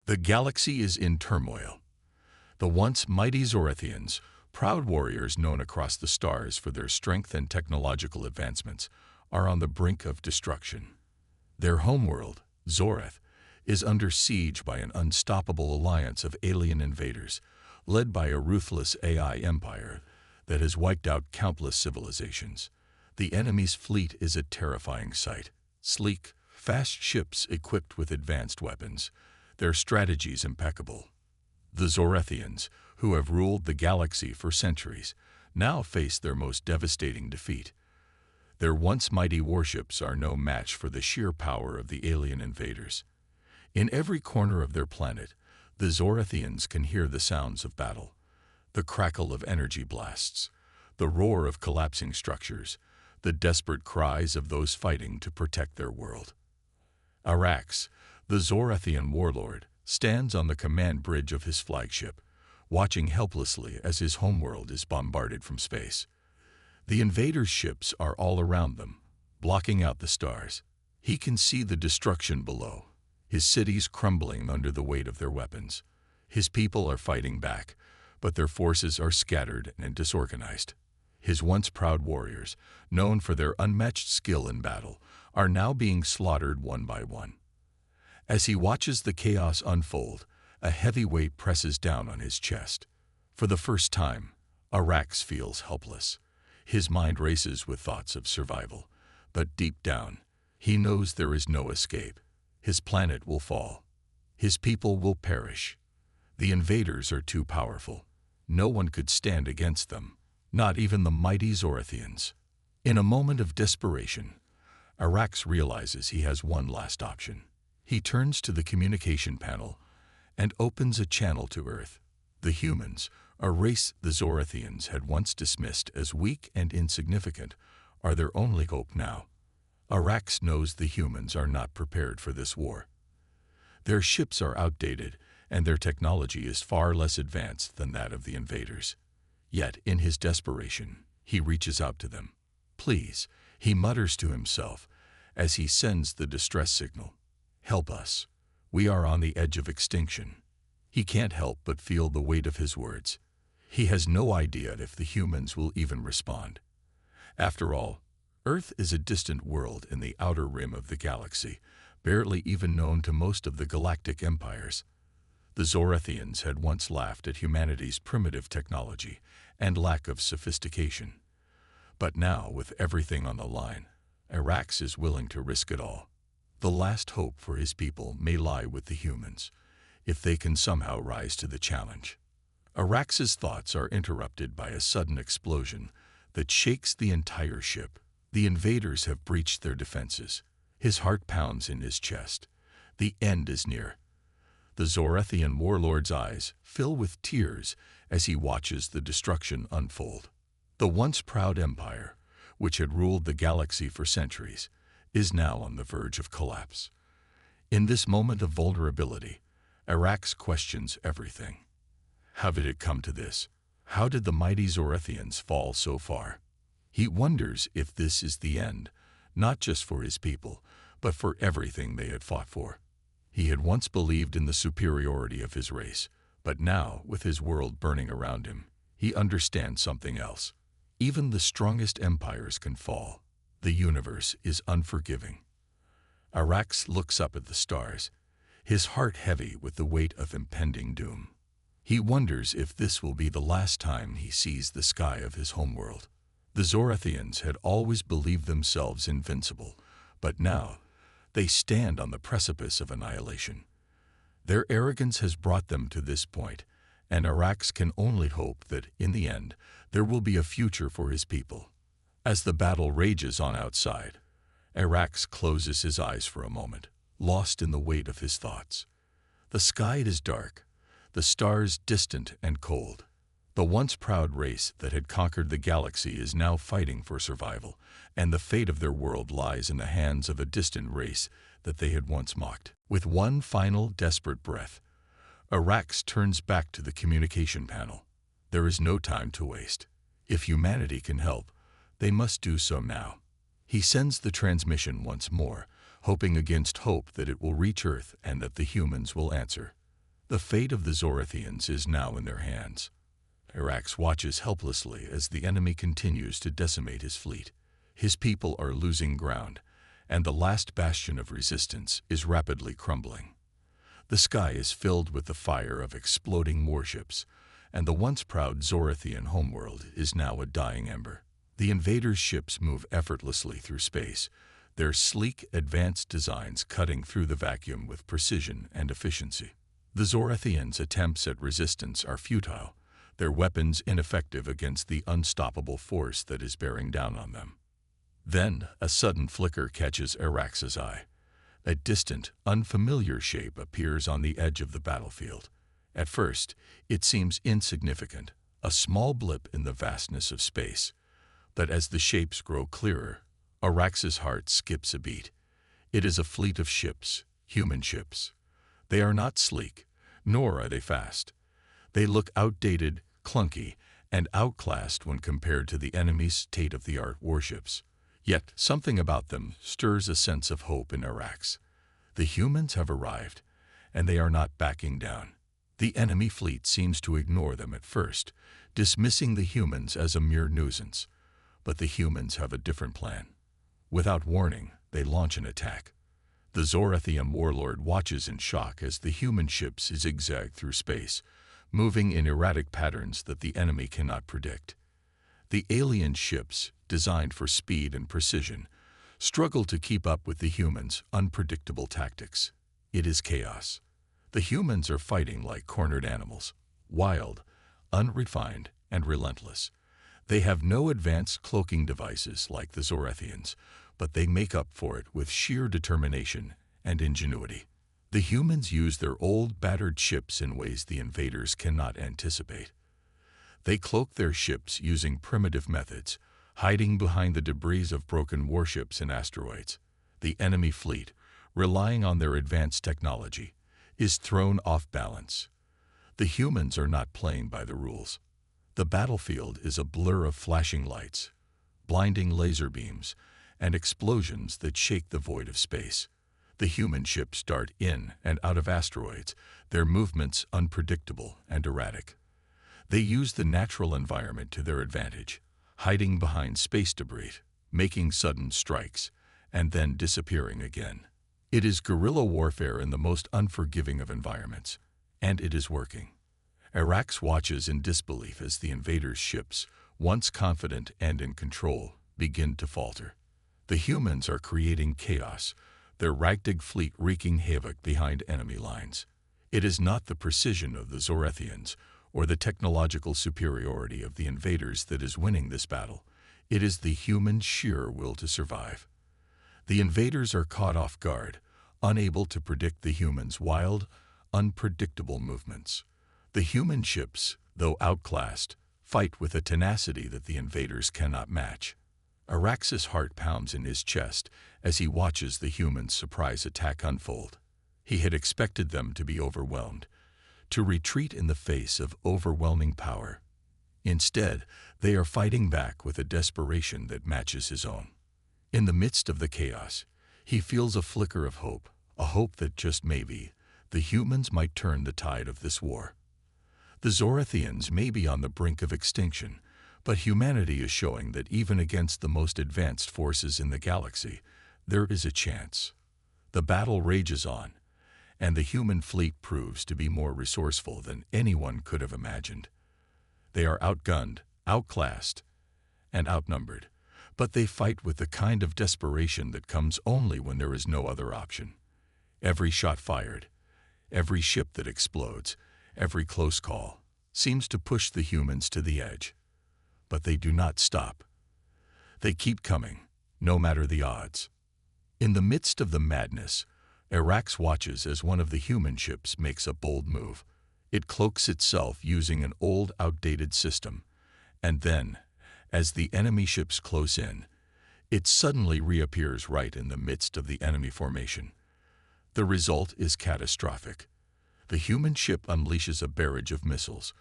The galaxy is in turmoil. The once mighty Zorathians, proud warriors known across the stars for their strength and technological advancements, are on the brink of destruction. Their homeworld, Zorath, is under siege by an unstoppable alliance of alien invaders, led by a ruthless AI empire that has wiped out countless civilizations. The enemy's fleet is a terrifying sight. Sleek, fast ships equipped with advanced weapons, their strategies impeccable. The Zorathians, who have ruled the galaxy for centuries, now face their most devastating defeat. Their once mighty warships are no match for the sheer power of the alien invaders. In every corner of their planet, the Zorathians can hear the sounds of battle, the crackle of energy blasts, the roar of collapsing structures, the desperate cries of those fighting to protect their world. Arax, the Zorathian warlord, stands on the command bridge of his flagship, watching helplessly as his homeworld is bombarded from space. The invaders' ships are all around them, blocking out the stars. He can see the destruction below, his cities crumbling under the weight of their weapons. His people are fighting back, but their forces are scattered and disorganized. His once proud warriors, known for their unmatched skill in battle, are now being slaughtered one by one. As he watches the chaos unfold, a heavy weight presses down on his chest. For the first time, Arax feels helpless. His mind races with thoughts of survival, but deep down, he knows there is no escape. His planet will fall. His people will perish. The invaders are too powerful. No one could stand against them, not even the mighty Zorathians. In a moment of desperation, Arax realizes he has one last option. He turns to the communication panel and opens a channel to Earth. The humans, a race the Zorathians had once dismissed as weak and insignificant, are their only hope now. Arax knows the humans are not prepared for this war. Their ships are outdated, and their technology is far less advanced than that of the invaders. Yet, in his desperation, he reaches out to them. "Please," he mutters to himself as he sends the distress signal. "Help us. We are on the edge of extinction." He can't help but feel the weight of his words. He has no idea if the humans will even respond. After all, Earth is a distant world in the outer rim of the galaxy, barely even known to most of the galactic empires. The Zorathians had once laughed at humanity's primitive technology and lack of sophistication. But now, with everything on the line, Arax is willing to risk it all. The last hope for his people may lie with the humans, if they can somehow rise to the challenge. Arax's thoughts are interrupted by a sudden explosion that shakes the entire ship. The invaders have breached their defenses. His heart pounds in his chest. The end is near. The Zorathian warlord's eyes fill with tears as he watches the destruction unfold. The once proud empire, which had ruled the galaxy for centuries, is now on the verge of collapse. In this moment of vulnerability, Arax questions everything. How did it come to this? How did the mighty Zorathians fall so far? He wonders if this is the end, not just for his people, but for everything they had fought for. He had once believed in the superiority of his race, but now, with his world burning around him, he understands something else. Even the strongest empires can fall. The universe is unforgiving. Arax looks up at the stars, his heart heavy with the weight of impending doom. He wonders if this will be the last time he sees the sky of his homeworld. The Zorathians had always believed themselves invincible, but now they stand on the precipice of annihilation. Their arrogance has brought them to this point, and Arax can only hope that, in the end, there will be a future for his people. As the battle rages on outside, Arax closes his eyes for a moment, lost in the weight of his thoughts. The sky is dark, the stars distant and cold. The once proud race that had conquered the galaxy is now fighting for survival, and the fate of their world lies in the hands of a distant race that they had once mocked. With one final desperate breath, Arax turns back to the communication panel. There is no time to waste. If humanity can help, they must do so now. He sends the transmission once more, hoping against hope that it will reach Earth and that the humans will answer. The fate of the Zorathians is now in their hands. Arax watches helplessly as the enemy continues to decimate his fleet. His people are losing ground, and the last bastion of resistance is rapidly crumbling. The sky is filled with the fire of exploding warships, and the once proud Zorathian homeworld is now a dying ember. The invaders' ships move effortlessly through space, their sleek, advanced designs cutting through the vacuum with precision and efficiency. The Zorathians' attempts at resistance are futile, their weapons ineffective against the unstoppable force that is bearing down on them. Then a sudden flicker catches Arax's eye. A distant, unfamiliar shape appears on the edge of the battlefield. At first, it seems insignificant, a small blip in the vastness of space. But as the shapes grow clearer, Arax's heart skips a beat. It is a fleet of ships, human ships. They are not sleek, nor are they fast. They look outdated, clunky, and outclassed when compared to the enemy's state-of-the-art warships. Yet something about them stirs a sense of hope in Arax. The humans have arrived, and they are not backing down. The enemy fleet seems to ignore them at first, dismissing the humans as a mere nuisance. But the humans have a different plan. Without warning, they launch an attack. The Zorathian warlord watches in shock as the human ships zigzag through space, moving in erratic patterns that the enemy cannot predict. The alien ships, designed for speed and precision, struggle to keep up with the humans' unpredictable tactics. It is chaos. The humans are fighting like cornered animals, wild, unrefined, and relentless. They have no advanced cloaking devices like the Zorathians, but they make up for it with sheer determination and ingenuity. The humans use their old, battered ships in ways the invaders cannot anticipate. They cloak their ships using primitive methods, hiding behind the debris of broken warships and asteroids. The enemy fleet, relying on their advanced technology, is thrown off balance. The humans are not playing by the rules. The battlefield is a blur of flashing lights, blinding laser beams, and explosions that shake the void of space. The human ships dart in and out of asteroids, their movements unpredictable and erratic. They use the natural environment to their advantage, hiding behind space debris, making sudden strikes, and then disappearing again. It is guerrilla warfare in the most unforgiving of environments, and it is working. Arax watches in disbelief as the invaders' ships, once confident and in control, begin to falter. The humans are creating chaos, their ragtag fleet wreaking havoc behind enemy lines. It is not the precision of the Zorathians or the technological superiority of the invaders that is winning this battle. It is the human sheer will to survive. The invaders are caught off guard, unable to predict the humans' wild, unpredictable movements. The human ships, though outclassed, fight with a tenacity that the invaders cannot match. Arax's heart pounds in his chest as he watches the humans' surprise attack unfold. He had expected them to be overwhelmed, to retreat in the face of overwhelming power. Instead, they are fighting back with a desperation that matches his own. In the midst of the chaos, he feels a flicker of hope, a hope that just maybe, the humans might turn the tide of this war. The Zorathians may be on the brink of extinction, but humanity is showing that even against the most advanced forces in the galaxy, there is a chance. The battle rages on, and the human fleet proves to be more resourceful than anyone could have imagined. They are outgunned, outclassed, and outnumbered, but they fight with the kind of desperation that comes only when there is no other option. Every shot fired, every ship that explodes, every close call, seems to push the humans to the edge. But they do not stop. They keep coming, no matter the odds. In the midst of the madness, Arax watches as one of the human ships makes a bold move. It cloaks itself using an old, outdated system, and then, as the enemy ships close in, it suddenly reappears right in the midst of the enemy formation. The result is catastrophic. The human ship unleashes a barrage of missiles,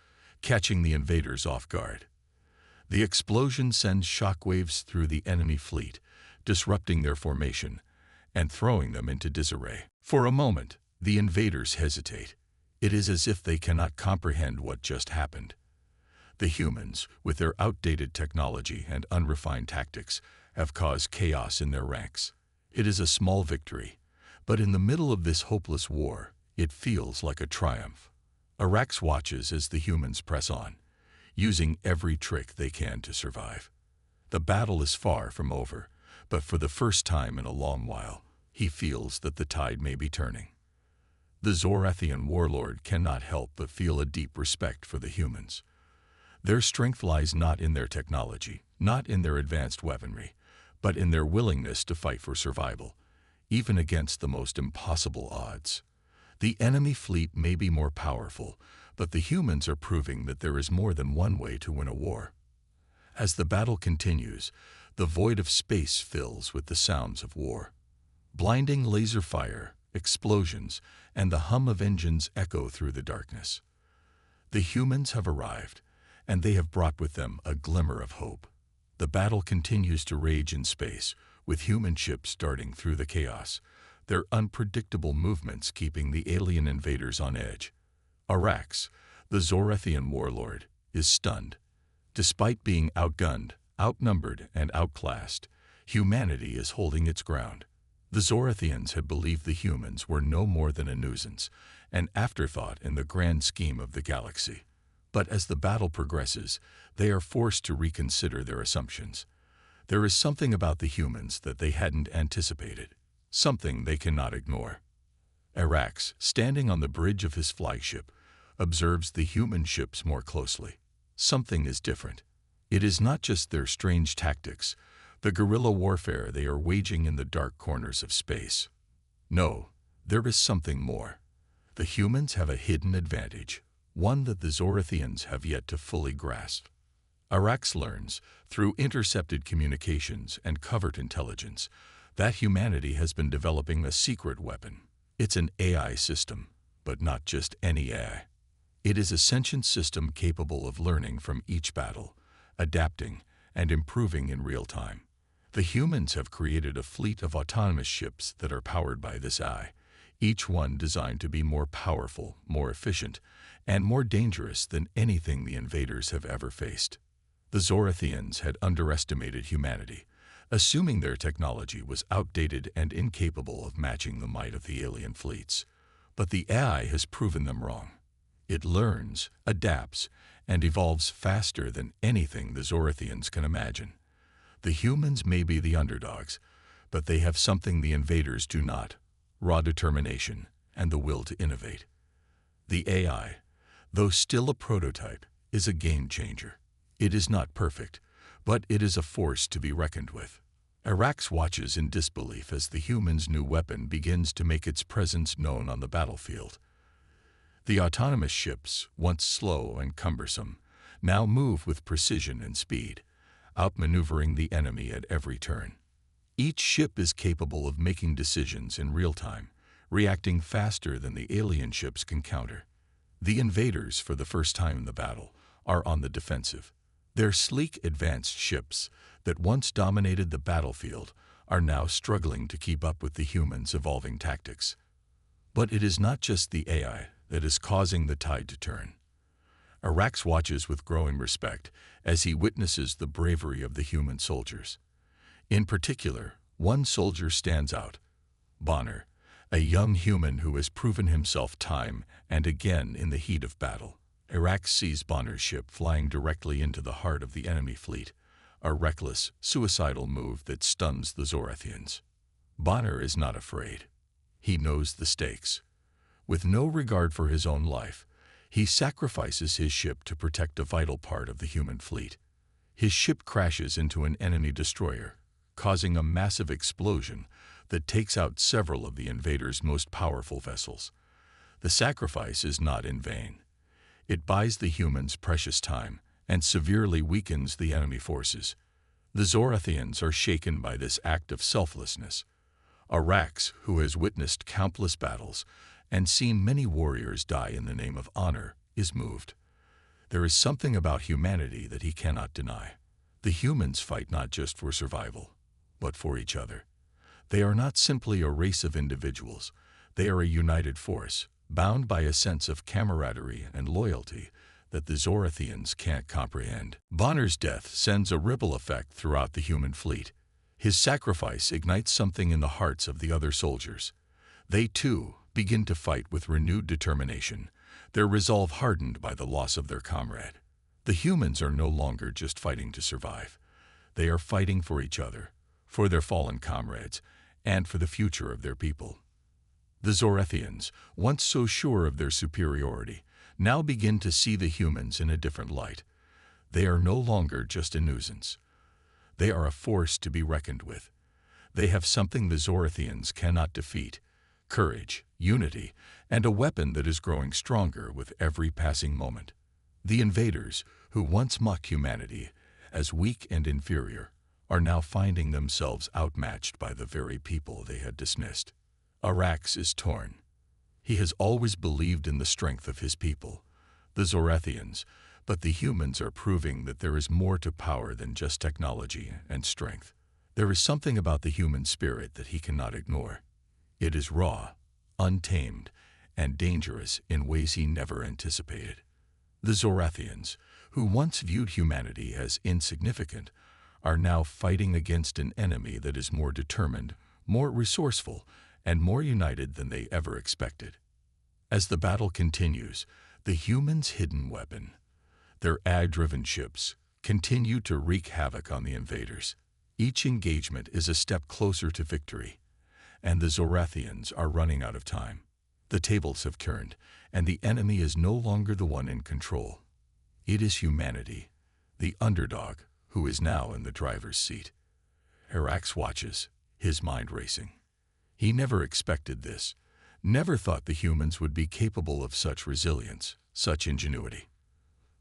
catching the invaders off guard. The explosion sends shockwaves through the enemy fleet, disrupting their formation and throwing them into disarray. For a moment, the invaders hesitate. It is as if they cannot comprehend what just happened. The humans, with their outdated technology and unrefined tactics, have caused chaos in their ranks. It is a small victory, but in the middle of this hopeless war, it feels like a triumph. Arax watches as the humans press on, using every trick they can to survive. The battle is far from over, but for the first time in a long while, he feels that the tide may be turning. The Zorathian warlord cannot help but feel a deep respect for the humans. Their strength lies not in their technology, not in their advanced weaponry, but in their willingness to fight for survival, even against the most impossible odds. The enemy fleet may be more powerful, but the humans are proving that there is more than one way to win a war. As the battle continues, the void of space fills with the sounds of war. Blinding laser fire, explosions, and the hum of engines echo through the darkness. The humans have arrived, and they have brought with them a glimmer of hope. The battle continues to rage in space, with human ships darting through the chaos, their unpredictable movements keeping the alien invaders on edge. Arax, the Zorathian warlord, is stunned. Despite being outgunned, outnumbered, and outclassed, humanity is holding its ground. The Zorathians had believed the humans were no more than a nuisance, an afterthought in the grand scheme of the galaxy. But as the battle progresses, they are forced to reconsider their assumptions. There is something about the humans that they hadn't anticipated, something they cannot ignore. Arax, standing on the bridge of his flagship, observes the human ships more closely. Something is different. It is not just their strange tactics, the guerrilla warfare they are waging in the dark corners of space. No, there is something more. The humans have a hidden advantage, one that the Zorathians have yet to fully grasp. Arax learns, through intercepted communications and covert intelligence, that humanity has been developing a secret weapon. It's an AI system, but not just any AI. It is a sentient system capable of learning from each battle, adapting, and improving in real time. The humans have created a fleet of autonomous ships that are powered by this AI, each one designed to be more powerful, more efficient, and more dangerous than anything the invaders have ever faced. The Zorathians had underestimated humanity, assuming their technology was outdated and incapable of matching the might of the alien fleets. But the AI has proven them wrong. It learns, adapts, and evolves faster than anything the Zorathians can imagine. The humans may be the underdogs, but they have something the invaders do not: raw determination and the will to innovate. The AI, though still a prototype, is a game changer. It is not perfect, but it is a force to be reckoned with. Arax watches in disbelief as the humans' new weapon begins to make its presence known on the battlefield. The autonomous ships, once slow and cumbersome, now move with precision and speed, outmaneuvering the enemy at every turn. Each ship is capable of making decisions in real time, reacting faster than the alien ships can counter. The invaders, for the first time in the battle, are on the defensive. Their sleek, advanced ships that once dominated the battlefield are now struggling to keep up with the humans' evolving tactics. But it is not just the AI that is causing the tide to turn. Arax watches with growing respect as he witnesses the bravery of the human soldiers. In particular, one soldier stands out: Bonner, a young human who has proven himself time and again in the heat of battle. Arax sees Bonner's ship flying directly into the heart of the enemy fleet, a reckless, suicidal move that stuns the Zorathians. Bonner is not afraid. He knows the stakes. With no regard for his own life, he sacrifices his ship to protect a vital part of the human fleet. His ship crashes into an enemy destroyer, causing a massive explosion that takes out several of the invaders' most powerful vessels. The sacrifice is not in vain. It buys the humans precious time and severely weakens the enemy forces. The Zorathians are shaken by this act of selflessness. Arax, who has witnessed countless battles and seen many warriors die in the name of honor, is moved. There is something about humanity that he cannot deny. The humans fight not just for survival, but for each other. They are not simply a race of individuals. They are a united force, bound by a sense of camaraderie and loyalty that the Zorathians can't comprehend. Bonner's death sends a ripple effect throughout the human fleet. His sacrifice ignites something in the hearts of the other soldiers. They, too, begin to fight with renewed determination, their resolve hardened by the loss of their comrade. The humans are no longer just fighting to survive. They are fighting for each other, for their fallen comrades, and for the future of their people. The Zorathians, once so sure of their superiority, now begin to see the humans in a different light. They are no longer just a nuisance. They are a force to be reckoned with. They have something the Zorathians cannot defeat: courage, unity, and a weapon that is growing stronger with every passing moment. The invaders, who once mocked humanity as weak and inferior, are now finding themselves outmatched by the very people they had dismissed. Arax is torn. He has always believed in the strength of his people, the Zorathians, but the humans are proving that there is more to power than just technology and strength. There is something about the human spirit that he cannot ignore. It is raw, untamed, and dangerous in ways he never anticipated. The Zorathians, who once viewed humanity as insignificant, are now fighting against an enemy that is more determined, more resourceful, and more united than they ever expected. As the battle continues, the humans' hidden weapon, their AI-driven ships, continue to wreak havoc on the invaders. Each engagement is a step closer to victory, and the Zorathians are running out of time. The tables have turned, and the enemy is no longer the one in control. It is humanity, the underdog, who is now in the driver's seat. Arax watches, his mind racing. He never expected this, never thought the humans would be capable of such resilience, such ingenuity.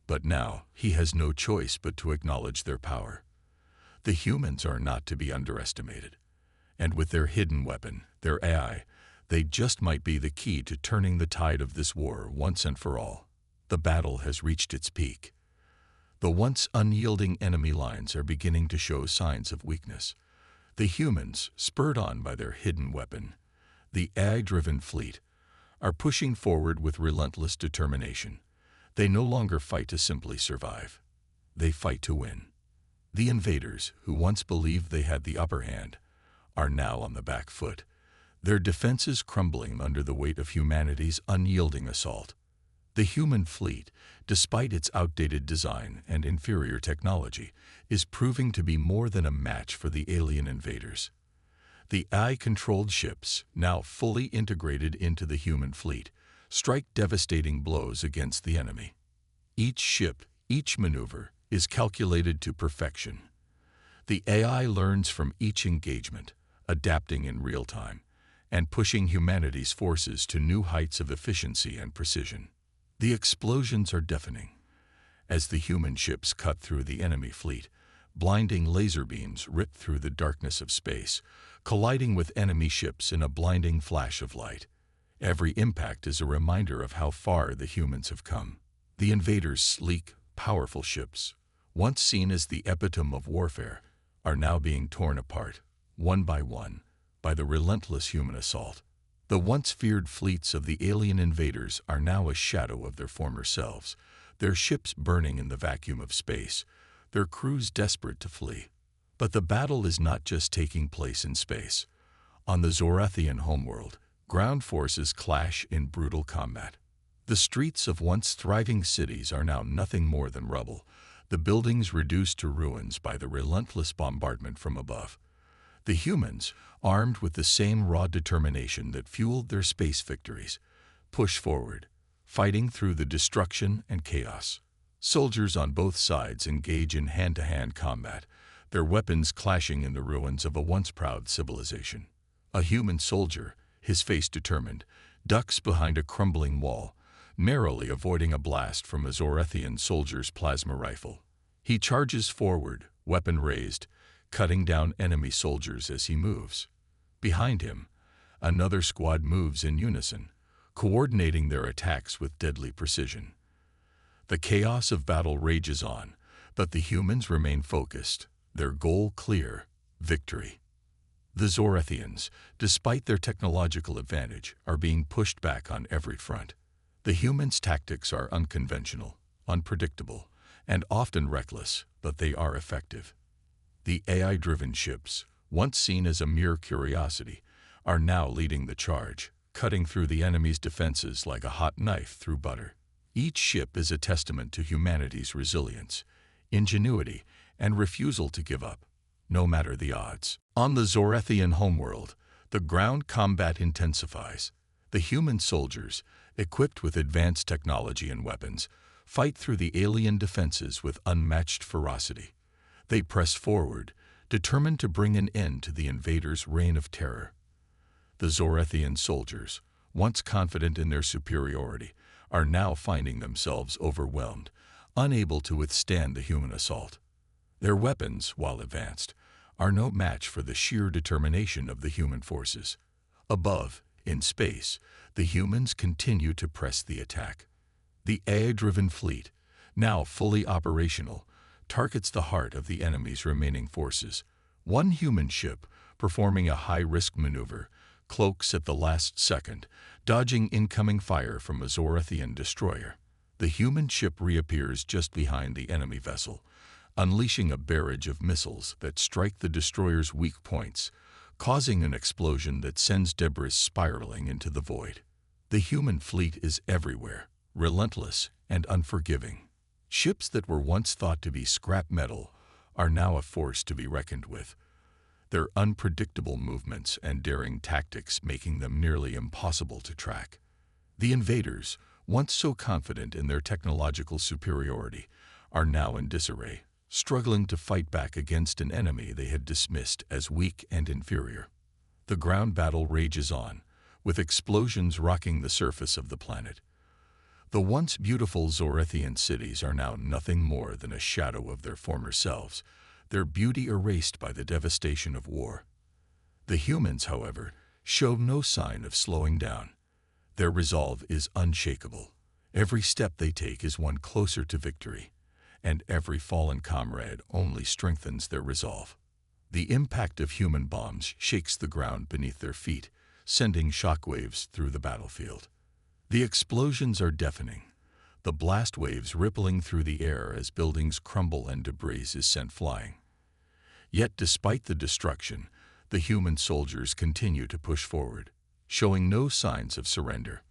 But now he has no choice but to acknowledge their power. The humans are not to be underestimated, and with their hidden weapon, their AI, they just might be the key to turning the tide of this war once and for all. The battle has reached its peak. The once unyielding enemy lines are beginning to show signs of weakness. The humans, spurred on by their hidden weapon, the AI-driven fleet, are pushing forward with relentless determination. They no longer fight to simply survive. They fight to win. The invaders, who once believed they had the upper hand, are now on the back foot, their defenses crumbling under the weight of humanity's unyielding assault. The human fleet, despite its outdated design and inferior technology, is proving to be more than a match for the alien invaders. The AI-controlled ships, now fully integrated into the human fleet, strike devastating blows against the enemy. Each ship, each maneuver, is calculated to perfection. The AI learns from each engagement, adapting in real time, and pushing humanity's forces to new heights of efficiency and precision. The explosions are deafening. As the human ships cut through the enemy fleet, blinding laser beams rip through the darkness of space, colliding with enemy ships in a blinding flash of light. Every impact is a reminder of how far the humans have come. The invaders' sleek, powerful ships, once seen as the epitome of warfare, are now being torn apart, one, by the relentless human assault. The once feared fleets of the alien invaders are now a shadow of their former selves, their ships burning in the vacuum of space, their crews desperate to flee. But the battle is not just taking place in space. On the Zorathian homeworld, ground forces clash in brutal combat. The streets of once thriving cities are now nothing more than rubble, the buildings reduced to ruins by the relentless bombardment from above. The humans, armed with the same raw determination that fueled their space victories, push forward, fighting through the destruction and chaos. Soldiers on both sides engage in hand-to-hand combat, their weapons clashing in the ruins of a once proud civilization. A human soldier, his face determined, ducks behind a crumbling wall, narrowly avoiding a blast from a Zorathian soldier's plasma rifle. He charges forward, weapon raised, cutting down enemy soldiers as he moves. Behind him, another squad moves in unison, coordinating their attacks with deadly precision. The chaos of battle rages on, but the humans remain focused, their goal clear: victory. The Zorethians, despite their technological advantage, are being pushed back on every front. The humans' tactics are unconventional, unpredictable, and often reckless, but they are effective. The AI-driven ships, once seen as a mere curiosity, are now leading the charge, cutting through the enemy's defenses like a hot knife through butter. Each ship is a testament to humanity's resilience, ingenuity, and refusal to give up, no matter the odds. On the Zorethian homeworld, the ground combat intensifies. The human soldiers, equipped with advanced technology and weapons, fight through the alien defenses with unmatched ferocity. They press forward, determined to bring an end to the invaders' reign of terror. The Zorethian soldiers, once confident in their superiority, are now finding themselves overwhelmed, unable to withstand the human assault. Their weapons, while advanced, are no match for the sheer determination of the human forces. Above, in space, the humans continue to press the attack. The AI-driven fleet, now fully operational, targets the heart of the enemy's remaining forces. One human ship, performing a high-risk maneuver, cloaks at the last second, dodging incoming fire from a Zorethian destroyer. The human ship reappears just behind the enemy vessel, unleashing a barrage of missiles that strike the destroyer's weak points, causing an explosion that sends debris spiraling into the void. The human fleet is everywhere, relentless and unforgiving. Ships that were once thought to be scrap metal are now a force to be reckoned with, their unpredictable movements and daring tactics making them nearly impossible to track. The invaders, once so confident in their technological superiority, are now in disarray, struggling to fight back against an enemy they had dismissed as weak and inferior. The ground battle rages on, with explosions rocking the surface of the planet. The once beautiful Zorethian cities are now nothing more than a shadow of their former selves, their beauty erased by the devastation of war. The humans, however, show no sign of slowing down. Their resolve is unshakable. Every step they take is one closer to victory, and every fallen comrade only strengthens their resolve. The impact of human bombs shakes the ground beneath their feet, sending shockwaves through the battlefield. The explosions are deafening, the blast waves rippling through the air as buildings crumble and debris is sent flying. Yet despite the destruction, the human soldiers continue to push forward, showing no signs of surrender.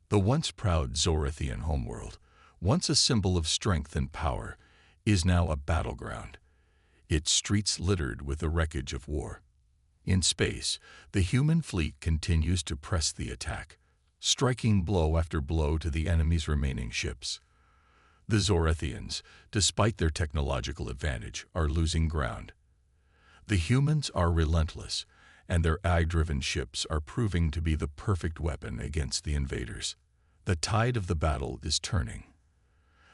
The once proud Zorethian homeworld, once a symbol of strength and power, is now a battleground, its streets littered with the wreckage of war. In space, the human fleet continues to press the attack, striking blow after blow to the enemy's remaining ships. The Zorethians, despite their technological advantage, are losing ground. The humans are relentless, and their AI-driven ships are proving to be the perfect weapon against the invaders. The tide of the battle is turning.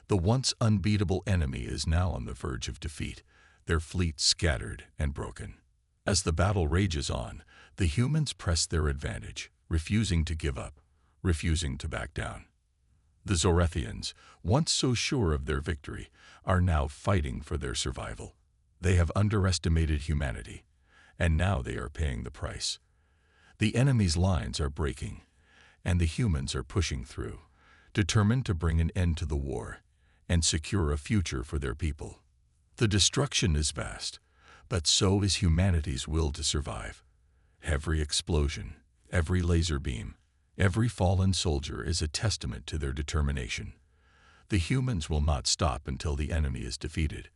The once unbeatable enemy is now on the verge of defeat, their fleet scattered and broken. As the battle rages on, the humans press their advantage, refusing to give up, refusing to back down. The Zorethians, once so sure of their victory, are now fighting for their survival. They have underestimated humanity, and now they are paying the price. The enemy's lines are breaking, and the humans are pushing through, determined to bring an end to the war and secure a future for their people. The destruction is vast, but so is humanity's will to survive. Every explosion, every laser beam, every fallen soldier is a testament to their determination. The humans will not stop until the enemy is defeated,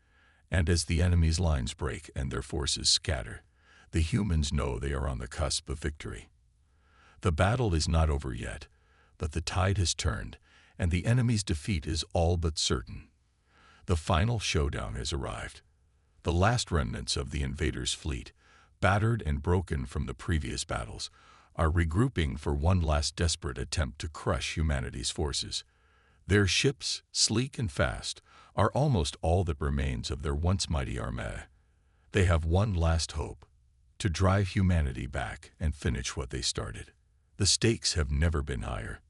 and as the enemy's lines break and their forces scatter, the humans know they are on the cusp of victory. The battle is not over yet, but the tide has turned, and the enemy's defeat is all but certain. The final showdown has arrived. The last remnants of the invaders' fleet, battered and broken from the previous battles, are regrouping for one last desperate attempt to crush humanity's forces. Their ships, sleek and fast, are almost all that remains of their once mighty armée. They have one last hope: to drive humanity back and finish what they started. The stakes have never been higher.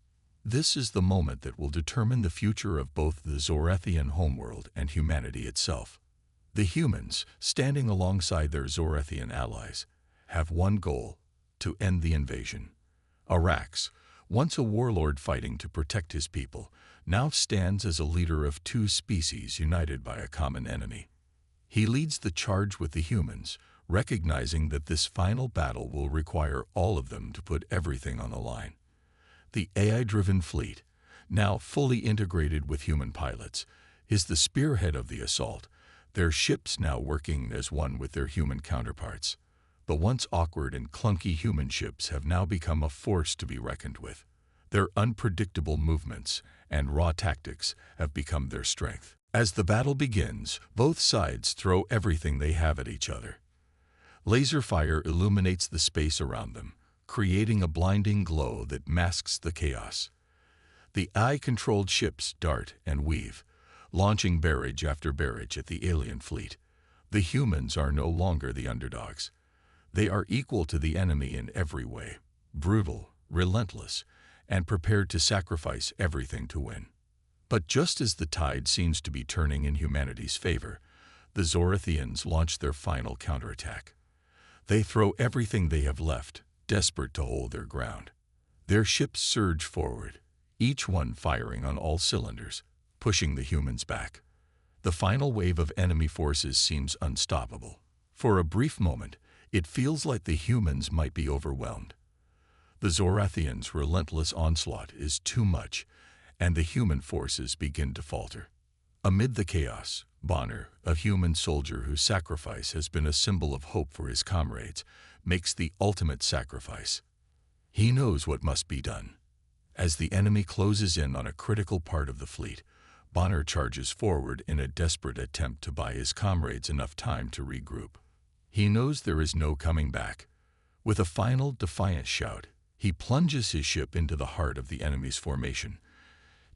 This is the moment that will determine the future of both the Zorethian homeworld and humanity itself. The humans, standing alongside their Zorethian allies, have one goal: to end the invasion. Arax, once a warlord fighting to protect his people, now stands as a leader of two species united by a common enemy. He leads the charge with the humans, recognizing that this final battle will require all of them to put everything on the line. The AI-driven fleet, now fully integrated with human pilots, is the spearhead of the assault, their ships now working as one with their human counterparts. The once awkward and clunky human ships have now become a force to be reckoned with. Their unpredictable movements and raw tactics have become their strength. As the battle begins, both sides throw everything they have at each other. Laser fire illuminates the space around them, creating a blinding glow that masks the chaos. The AI-controlled ships dart and weave, launching barrage after barrage at the alien fleet. The humans are no longer the underdogs. They are equal to the enemy in every way, brutal, relentless, and prepared to sacrifice everything to win. But just as the tide seems to be turning in humanity's favor, the Zorathians launch their final counterattack. They throw everything they have left, desperate to hold their ground. Their ships surge forward, each one firing on all cylinders, pushing the humans back. The final wave of enemy forces seems unstoppable. For a brief moment, it feels like the humans might be overwhelmed. The Zorathians' relentless onslaught is too much, and the human forces begin to falter. Amid the chaos, Bonner, a human soldier whose sacrifice has been a symbol of hope for his comrades, makes the ultimate sacrifice. He knows what must be done. As the enemy closes in on a critical part of the fleet, Bonner charges forward in a desperate attempt to buy his comrades enough time to regroup. He knows there is no coming back. With a final defiant shout, he plunges his ship into the heart of the enemy's formation,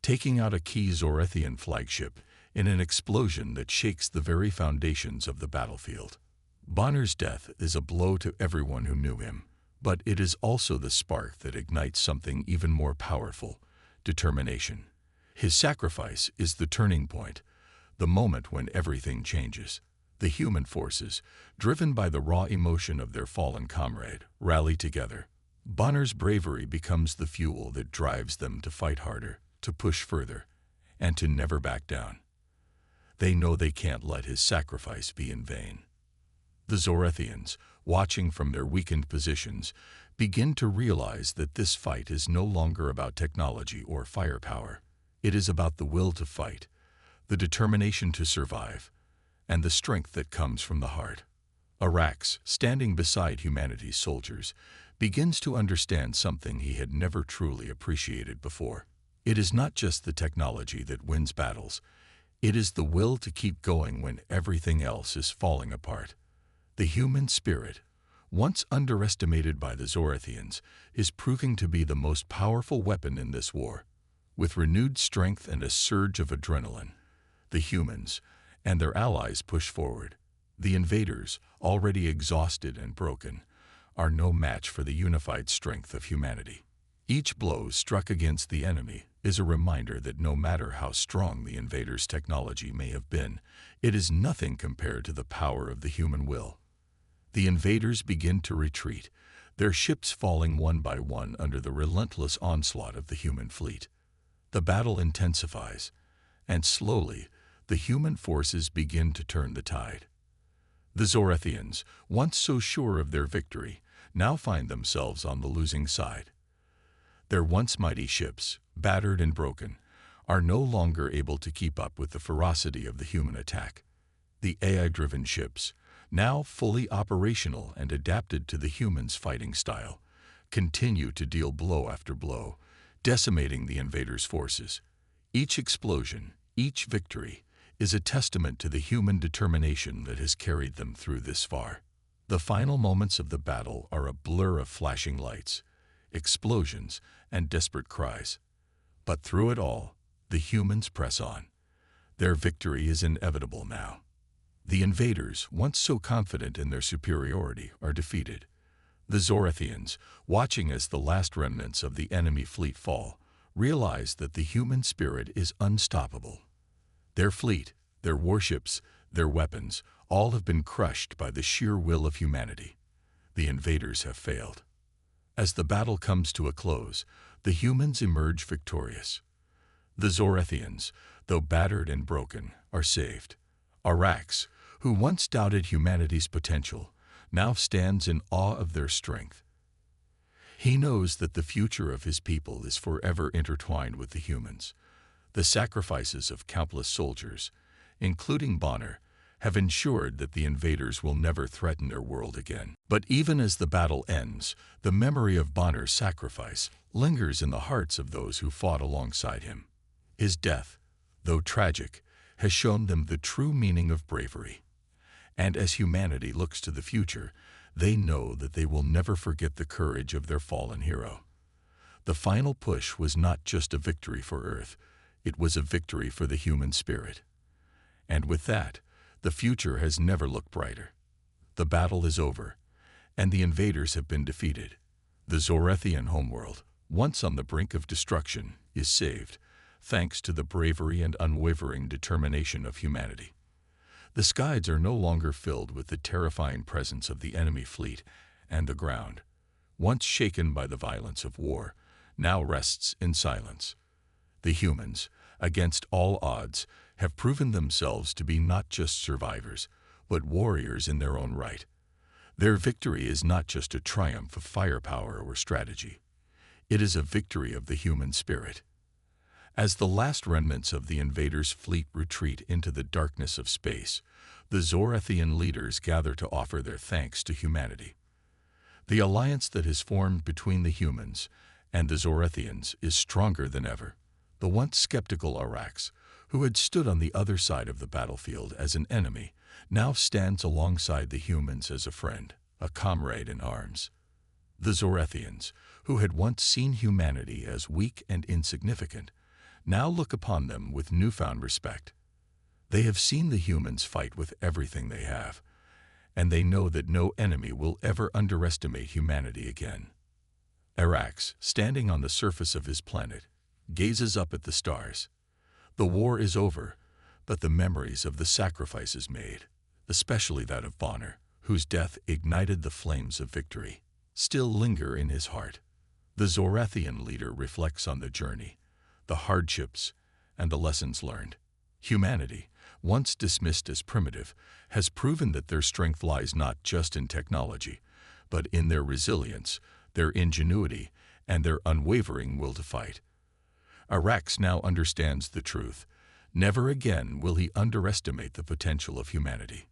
taking out a key Zorathian flagship in an explosion that shakes the very foundations of the battlefield. Bonner's death is a blow to everyone who knew him, but it is also the spark that ignites something even more powerful: determination. His sacrifice is the turning point, the moment when everything changes. The human forces, driven by the raw emotion of their fallen comrade, rally together. Bonner's bravery becomes the fuel that drives them to fight harder, to push further, and to never back down. They know they can't let his sacrifice be in vain. The Zorathians, watching from their weakened positions, begin to realize that this fight is no longer about technology or firepower. It is about the will to fight, the determination to survive, and the strength that comes from the heart. Arax, standing beside humanity's soldiers, begins to understand something he had never truly appreciated before. It is not just the technology that wins battles. It is the will to keep going when everything else is falling apart. The human spirit, once underestimated by the Zorathians, is proving to be the most powerful weapon in this war. With renewed strength and a surge of adrenaline, the humans and their allies push forward. The invaders, already exhausted and broken, are no match for the unified strength of humanity. Each blow struck against the enemy is a reminder that no matter how strong the invaders' technology may have been, it is nothing compared to the power of the human will. The invaders begin to retreat, their ships falling one by one under the relentless onslaught of the human fleet. The battle intensifies, and slowly, the human forces begin to turn the tide. The Zorathians, once so sure of their victory, now find themselves on the losing side. Their once mighty ships, battered and broken, are no longer able to keep up with the ferocity of the human attack. The AI-driven ships, now fully operational and adapted to the humans' fighting style, continue to deal blow after blow, decimating the invaders' forces. Each explosion, each victory, is a testament to the human determination that has carried them through this far. The final moments of the battle are a blur of flashing lights, explosions, and desperate cries. But through it all, the humans press on. Their victory is inevitable now. The invaders, once so confident in their superiority, are defeated. The Zorathians, watching as the last remnants of the enemy fleet fall, realize that the human spirit is unstoppable. Their fleet, their warships, their weapons, all have been crushed by the sheer will of humanity. The invaders have failed. As the battle comes to a close, the humans emerge victorious. The Zorethians, though battered and broken, are saved. Arax, who once doubted humanity's potential, now stands in awe of their strength. He knows that the future of his people is forever intertwined with the humans. The sacrifices of countless soldiers, including Bonner, have ensured that the invaders will never threaten their world again. But even as the battle ends, the memory of Bonner's sacrifice lingers in the hearts of those who fought alongside him. His death, though tragic, has shown them the true meaning of bravery. And as humanity looks to the future, they know that they will never forget the courage of their fallen hero. The final push was not just a victory for Earth, it was a victory for the human spirit. And with that, the future has never looked brighter. The battle is over, and the invaders have been defeated. The Zorethian homeworld, once on the brink of destruction, is saved, thanks to the bravery and unwavering determination of humanity. The skies are no longer filled with the terrifying presence of the enemy fleet, and the ground, once shaken by the violence of war, now rests in silence. The humans, against all odds, have proven themselves to be not just survivors, but warriors in their own right. Their victory is not just a triumph of firepower or strategy. It is a victory of the human spirit. As the last remnants of the invaders' fleet retreat into the darkness of space, the Zorethian leaders gather to offer their thanks to humanity. The alliance that has formed between the humans and the Zorethians is stronger than ever. The once skeptical Arax, who had stood on the other side of the battlefield as an enemy, now stands alongside the humans as a friend, a comrade in arms. The Zorethians, who had once seen humanity as weak and insignificant, now look upon them with newfound respect. They have seen the humans fight with everything they have, and they know that no enemy will ever underestimate humanity again. Arax, standing on the surface of his planet, gazes up at the stars. The war is over, but the memories of the sacrifices made, especially that of Bonner, whose death ignited the flames of victory, still linger in his heart. The Zorethian leader reflects on the journey, the hardships, and the lessons learned. Humanity, once dismissed as primitive, has proven that their strength lies not just in technology, but in their resilience, their ingenuity, and their unwavering will to fight. Arax now understands the truth. Never again will he underestimate the potential of humanity.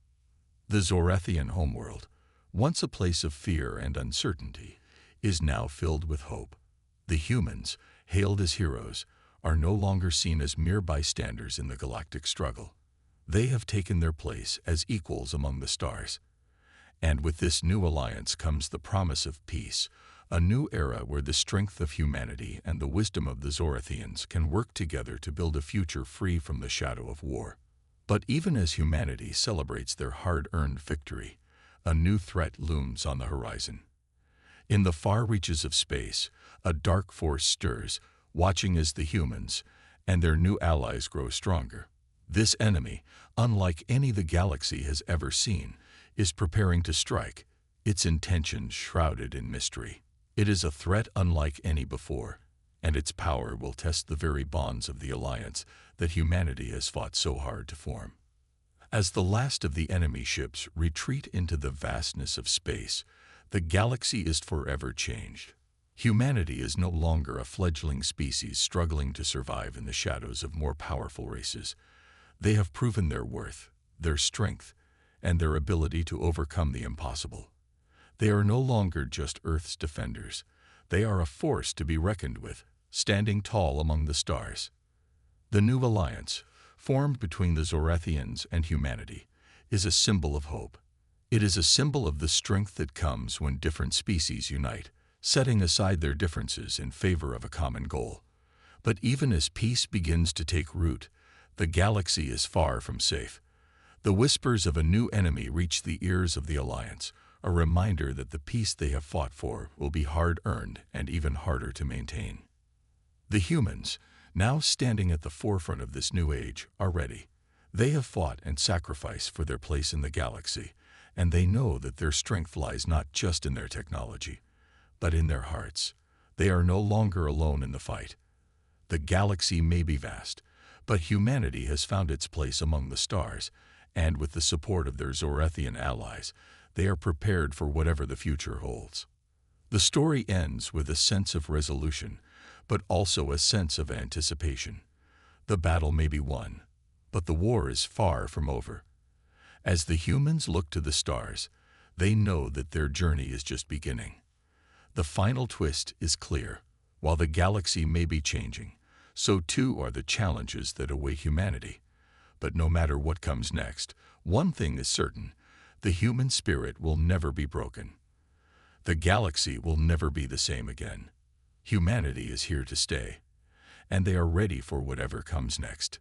The Zorethian homeworld, once a place of fear and uncertainty, is now filled with hope. The humans, hailed as heroes, are no longer seen as mere bystanders in the galactic struggle. They have taken their place as equals among the stars. And with this new alliance comes the promise of peace, a new era where the strength of humanity and the wisdom of the Zorethians can work together to build a future free from the shadow of war. But even as humanity celebrates their hard-earned victory, a new threat looms on the horizon. In the far reaches of space, a dark force stirs, watching as the humans and their new allies grow stronger. This enemy, unlike any the galaxy has ever seen, is preparing to strike, its intentions shrouded in mystery. It is a threat unlike any before, and its power will test the very bonds of the alliance that humanity has fought so hard to form. As the last of the enemy ships retreat into the vastness of space, the galaxy is forever changed. Humanity is no longer a fledgling species struggling to survive in the shadows of more powerful races. They have proven their worth, their strength, and their ability to overcome the impossible. They are no longer just Earth's defenders. They are a force to be reckoned with, standing tall among the stars. The new alliance, formed between the Zorethians and humanity, is a symbol of hope. It is a symbol of the strength that comes when different species unite, setting aside their differences in favor of a common goal. But even as peace begins to take root, the galaxy is far from safe. The whispers of a new enemy reach the ears of the alliance, a reminder that the peace they have fought for will be hard-earned and even harder to maintain. The humans, now standing at the forefront of this new age, are ready. They have fought and sacrificed for their place in the galaxy, and they know that their strength lies not just in their technology, but in their hearts. They are no longer alone in the fight. The galaxy may be vast, but humanity has found its place among the stars, and with the support of their Zorethian allies, they are prepared for whatever the future holds. The story ends with a sense of resolution, but also a sense of anticipation. The battle may be won, but the war is far from over. As the humans look to the stars, they know that their journey is just beginning. The final twist is clear. While the galaxy may be changing, so too are the challenges that await humanity. But no matter what comes next, one thing is certain: the human spirit will never be broken. The galaxy will never be the same again. Humanity is here to stay, and they are ready for whatever comes next.